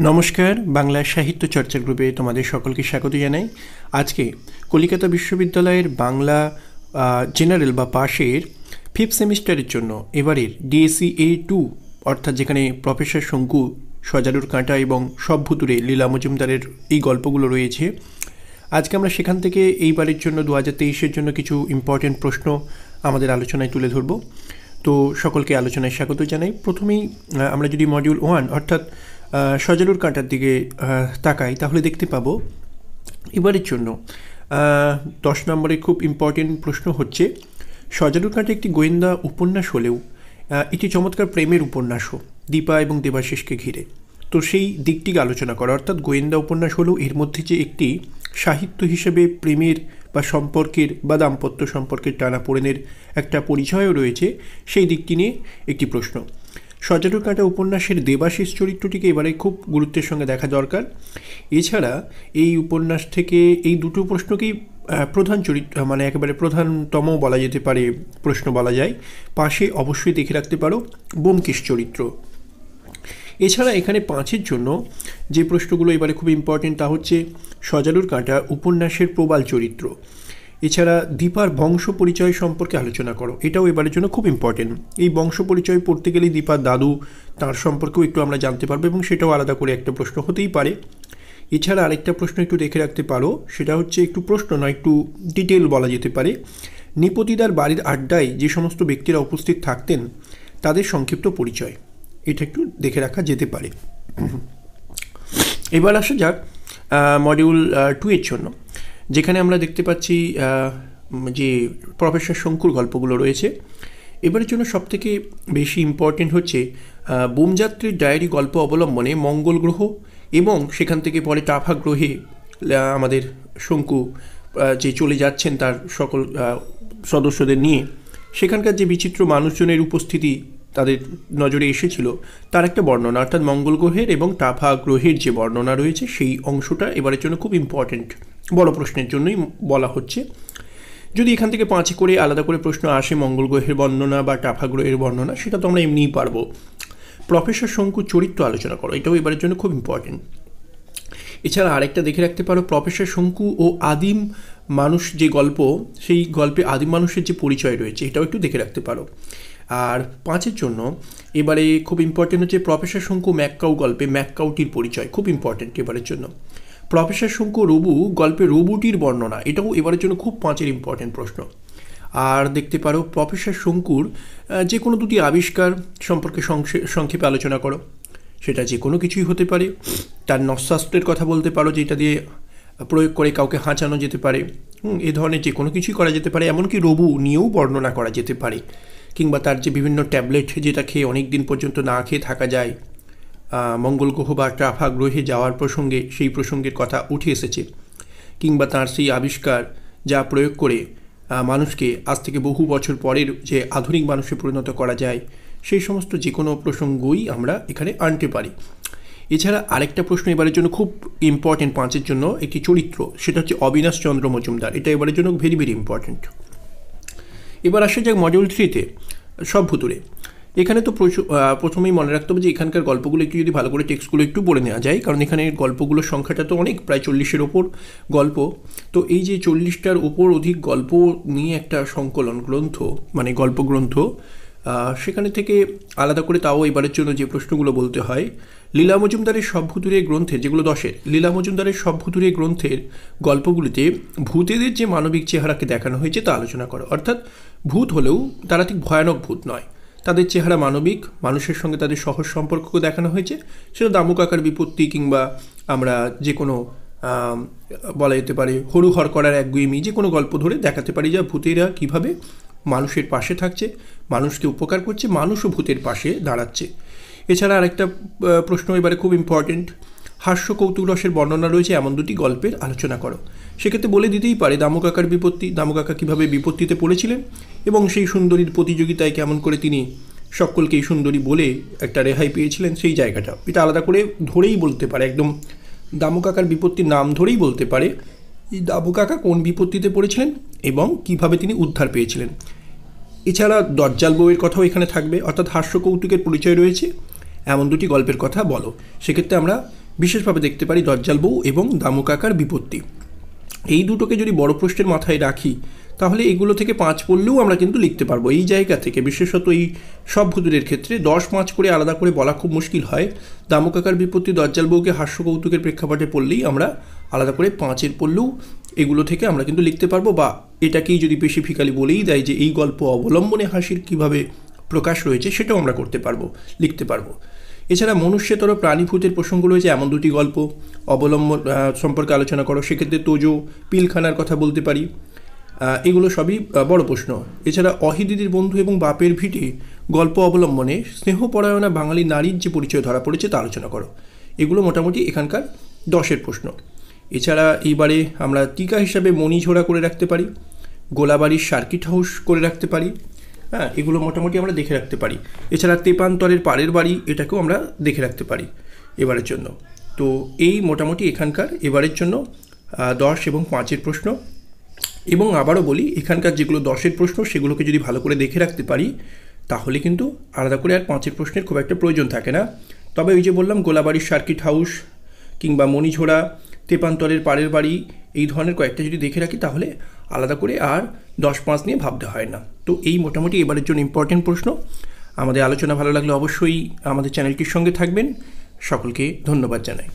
নমস্কার, বাংলা সাহিত্য চর্চা গ্রুপে তোমাদের সকলকে স্বাগত জানাই। আজকে কলিকাতা বিশ্ববিদ্যালয়ের বাংলা জেনারেল বা পাশের 5th সেমিস্টারের জন্য এবারের ডিএসসি A2 অর্থাৎ যেখানে প্রফেসর শঙ্কু, সজারুর কাঁটা এবং সব ভুতুড়ে লীলা মজুমদারের এই গল্পগুলো রয়েছে। আজকে আমরা সেখান থেকে এইবারের জন্য 2023-এর জন্য কিছু ইম্পর্টেন্ট প্রশ্ন আমাদের আলোচনায় তুলে ধরব। তো সকলকে আলোচনায় স্বাগত জানাই। প্রথমেই আমরা যদি মডিউল 1 অর্থাৎ সজারুর কাঁটার দিকে তাকাই, তাহলে দেখতে পাবো এবারের জন্য 10 নম্বরের খুব ইম্পর্টেন্ট প্রশ্ন হচ্ছে, সজারুর কাঁটা একটি গোয়েন্দা উপন্যাস হলেও এটি চমৎকার প্রেমের উপন্যাসও, দীপা এবং দেবাশিসকে ঘিরে। তো সেই দিকটিকে আলোচনা করা, অর্থাৎ গোয়েন্দা উপন্যাস হলেও এর মধ্যে যে একটি সাহিত্য হিসেবে প্রেমের বা সম্পর্কের বা দাম্পত্য সম্পর্কের টানাপোড়েনের একটা পরিচয়ও রয়েছে, সেই দিকটি নিয়ে একটি প্রশ্ন। সজারুর কাঁটা উপন্যাসের দেবাশিস চরিত্রটিকে এবারে খুব গুরুত্বের সঙ্গে দেখা দরকার। এছাড়া এই উপন্যাস থেকে এই দুটো প্রশ্নকেই প্রধান চরিত্র, মানে একেবারে প্রধানতম বলা যেতে পারে প্রশ্ন বলা যায়। পাশে অবশ্যই দেখে রাখতে পারো ব্যোমকেশ চরিত্র। এছাড়া এখানে 5-এর জন্য যে প্রশ্নগুলো এবারে খুব ইম্পর্টেন্ট তা হচ্ছে সজারুর কাঁটা উপন্যাসের প্রবাল চরিত্র। এছাড়া দীপার বংশ পরিচয় সম্পর্কে আলোচনা করো, এটাও এবারের জন্য খুব ইম্পর্টেন্ট। এই বংশ পরিচয় পড়তে গেলে দীপার দাদু, তার সম্পর্কেও একটু আমরা জানতে পারবো এবং সেটাও আলাদা করে একটা প্রশ্ন হতেই পারে। এছাড়া আরেকটা প্রশ্ন একটু দেখে রাখতে পারো, সেটা হচ্ছে একটু প্রশ্ন নয়, একটু ডিটেল বলা যেতে পারে। নৃপতিদার বাড়ির আড্ডায় যে সমস্ত ব্যক্তিরা উপস্থিত থাকতেন তাদের সংক্ষিপ্ত পরিচয়, এটা একটু দেখে রাখা যেতে পারে। এবার আসা যাক মডিউল 2-এর জন্য, যেখানে আমরা দেখতে পাচ্ছি যে প্রফেসর শঙ্কুর গল্পগুলো রয়েছে। এবারের জন্য সবথেকে বেশি ইম্পর্টেন্ট হচ্ছে বোমযাত্রীর ডায়েরি গল্প অবলম্বনে মঙ্গল গ্রহ এবং সেখান থেকে পরে টাফা গ্রহে আমাদের শঙ্কু যে চলে যাচ্ছেন তার সকল সদস্যদের নিয়ে, সেখানকার যে বিচিত্র মানুষজনের উপস্থিতি তাদের নজরে এসেছিল তার একটা বর্ণনা, অর্থাৎ মঙ্গল গ্রহের এবং টাফা গ্রহের যে বর্ণনা রয়েছে সেই অংশটা এবারের জন্য খুব ইম্পর্টেন্ট, বড় প্রশ্নের জন্যই বলা হচ্ছে। যদি এখান থেকে 5 করে আলাদা করে প্রশ্ন আসে মঙ্গল গ্রহের বর্ণনা বা টাফা গ্রহের বর্ণনা, সেটা তো আমরা এমনিই পারবো। প্রফেসর শঙ্কু চরিত্র আলোচনা করো, এটাও এবারের জন্য খুব ইম্পর্টেন্ট। এছাড়া আরেকটা দেখে রাখতে পারো প্রফেসর শঙ্কু ও আদিম মানুষ যে গল্প, সেই গল্পে আদিম মানুষের যে পরিচয় রয়েছে এটাও একটু দেখে রাখতে পারো। আর 5-এর জন্য এবারে খুব ইম্পর্টেন্ট হচ্ছে প্রফেসর শঙ্কু ম্যাককাউ গল্পে ম্যাককাউটির পরিচয়, খুব ইম্পর্টেন্ট এবারের জন্য। প্রফেসর শঙ্কু রবু গল্পে রবুটির বর্ণনা, এটাও এবারের জন্য খুব 5-এর ইম্পর্টেন্ট প্রশ্ন। আর দেখতে পারো প্রফেসর শঙ্কুর যে কোনো দুটি আবিষ্কার সম্পর্কে সংক্ষেপে আলোচনা করো, সেটা যে কোনো কিছুই হতে পারে। তার নস্যাস্ত্রের কথা বলতে পারো, যেটা দিয়ে প্রয়োগ করে কাউকে হাঁচানো যেতে পারে, এ ধরনের যে কোনো কিছুই করা যেতে পারে। এমনকি রবু নিয়েও বর্ণনা করা যেতে পারে, কিংবা তার যে বিভিন্ন ট্যাবলেট যেটা খেয়ে অনেক দিন পর্যন্ত না খেয়ে থাকা যায়, মঙ্গল গ্রহ বা টাফা গ্রহে যাওয়ার প্রসঙ্গে সেই প্রসঙ্গের কথা উঠে এসেছে, কিংবা তার সেই আবিষ্কার যা প্রয়োগ করে মানুষকে আজ থেকে বহু বছর পরের যে আধুনিক মানুষে পরিণত করা যায়, সেই সমস্ত যে কোনো প্রসঙ্গই আমরা এখানে আনতে পারি। এছাড়া আরেকটা প্রশ্ন এবারের জন্য খুব ইম্পর্টেন্ট 5-এর জন্য একটি চরিত্র, সেটা হচ্ছে অবিনাশ চন্দ্র মজুমদার, এটা এবারের জন্য ভেরি ভেরি ইম্পর্টেন্ট। এবার আসা যাক মডিউল 3-তে সব ভুতুড়ে। এখানে তো প্রথমেই মনে রাখতে হবে যে এখানকার গল্পগুলো একটু যদি ভালো করে টেক্সটগুলো একটু পড়ে নেওয়া যায়, কারণ এখানে গল্পগুলোর সংখ্যাটা তো অনেক, প্রায় 40-এর ওপর গল্প। তো এই যে 40টার ওপর অধিক গল্প নিয়ে একটা সংকলন গ্রন্থ, মানে গল্পগ্রন্থ, সেখানে থেকে আলাদা করে তাও এবারের জন্য যে প্রশ্নগুলো বলতে হয়, লীলা মজুমদারের সব ভুতুড়ে গ্রন্থের, যেগুলো 10-এর, লীলা মজুমদারের সব ভুতুড়ে গ্রন্থের গল্পগুলিতে ভূতেদের যে মানবিক চেহারাকে দেখানো হয়েছে তা আলোচনা করো। অর্থাৎ ভূত হলেও তারা ঠিক ভয়ানক ভূত নয়, তাদের চেহারা মানবিক, মানুষের সঙ্গে তাদের সহজ সম্পর্ককে দেখানো হয়েছে। সেটা দামু কাকার বিপত্তি, কিংবা আমরা যে কোনো বলা যেতে পারে হরুহর করার একগুয়েমি, যে কোনো গল্প ধরে দেখাতে পারি যা ভূতেরা কীভাবে মানুষের পাশে থাকছে, মানুষকে উপকার করছে, মানুষও ভূতের পাশে দাঁড়াচ্ছে। এছাড়া আরেকটা প্রশ্ন এবারে খুব ইম্পর্টেন্ট, হাস্য কৌতুক রসের বর্ণনা রয়েছে এমন দুটি গল্পের আলোচনা করো। সেক্ষেত্রে বলে দিতেই পারে দামু কাকার বিপত্তি, দামু কাকা কীভাবে বিপত্তিতে পড়েছিলেন এবং সেই সুন্দরীর প্রতিযোগিতায় কেমন করে তিনি সকলকে এই সুন্দরী বলে একটা রেহাই পেয়েছিলেন, সেই জায়গাটা এটা আলাদা করে ধরেই বলতে পারে, একদম দামু কাকার বিপত্তির নাম ধরেই বলতে পারে এই দামু কাকা কোন বিপত্তিতে পড়েছিলেন এবং কিভাবে তিনি উদ্ধার পেয়েছিলেন। এছাড়া দজ্জাল বউয়ের কথাও এখানে থাকবে, অর্থাৎ হাস্য কৌতুকের পরিচয় রয়েছে এমন দুটি গল্পের কথা বলো। সেক্ষেত্রে আমরা বিশেষভাবে দেখতে পারি দজ্জাল বউ এবং দামু কাকার বিপত্তি। এই দুটোকে যদি বড় প্রশ্নের মাথায় রাখি তাহলে এগুলো থেকে 5 পড়লেও আমরা কিন্তু লিখতে পারবো। এই জায়গা থেকে বিশেষত এই সব ভূতুরের ক্ষেত্রে 10-5 করে আলাদা করে বলা খুব মুশকিল হয়। দামু কাকার বিপত্তি, দজ্জাল বউকে হাস্য কৌতুকের প্রেক্ষাপটে পড়লেই আমরা আলাদা করে 5-এর পড়লেও এগুলো থেকে আমরা কিন্তু লিখতে পারবো, বা এটাকেই যদি স্পেসিফিক্যালি বলেই দেয় যে এই গল্প অবলম্বনে হাসির কীভাবে প্রকাশ রয়েছে সেটাও আমরা করতে পারবো, লিখতে পারবো। এছাড়া মনুষ্যতর প্রাণীভূতের প্রসঙ্গ রয়েছে এমন দুটি গল্প অবলম্বন সম্পর্কে আলোচনা করো, সেক্ষেত্রে তোজো পিলখানার কথা বলতে পারি। এগুলো সবই বড় প্রশ্ন। এছাড়া অহিদিদির বন্ধু এবং বাপের ভিটে গল্প অবলম্বনে স্নেহপরায়ণা বাঙালি নারীর যে পরিচয় ধরা পড়েছে তা আলোচনা করো। এগুলো মোটামুটি এখানকার 10-এর প্রশ্ন। এছাড়া এইবারে আমরা টিকা হিসাবে মণিঝোড়া করে রাখতে পারি, গোলাবাড়ির সার্কিট হাউস করে রাখতে পারি। হ্যাঁ, এগুলো মোটামুটি আমরা দেখে রাখতে পারি। এছাড়া তেপান্তরের পাড়ের বাড়ি, এটাকেও আমরা দেখে রাখতে পারি এবারের জন্য। তো এই মোটামুটি এখানকার এবারের জন্য 10 এবং 5-এর প্রশ্ন। এবং আবারও বলি, এখানকার যেগুলো 10-এর প্রশ্ন সেগুলোকে যদি ভালো করে দেখে রাখতে পারি তাহলে কিন্তু আলাদা করে আর 5-এর প্রশ্নের খুব একটা প্রয়োজন থাকে না। তবে ওই যে বললাম গোলাবাড়ির সার্কিট হাউস কিংবা মণিঝোড়া, তেপান্তরের পাড়ের বাড়ি, এই ধরনের কয়েকটা যদি দেখে রাখি তাহলে আলাদা করে আর 10-5 নিয়ে ভাবতে হয় না। তো এই মোটামুটি এবারের জন্য ইম্পর্টেন্ট প্রশ্ন। আমাদের আলোচনা ভালো লাগলে অবশ্যই আমাদের চ্যানেলটির সঙ্গে থাকবেন। সকলকে ধন্যবাদ জানাই।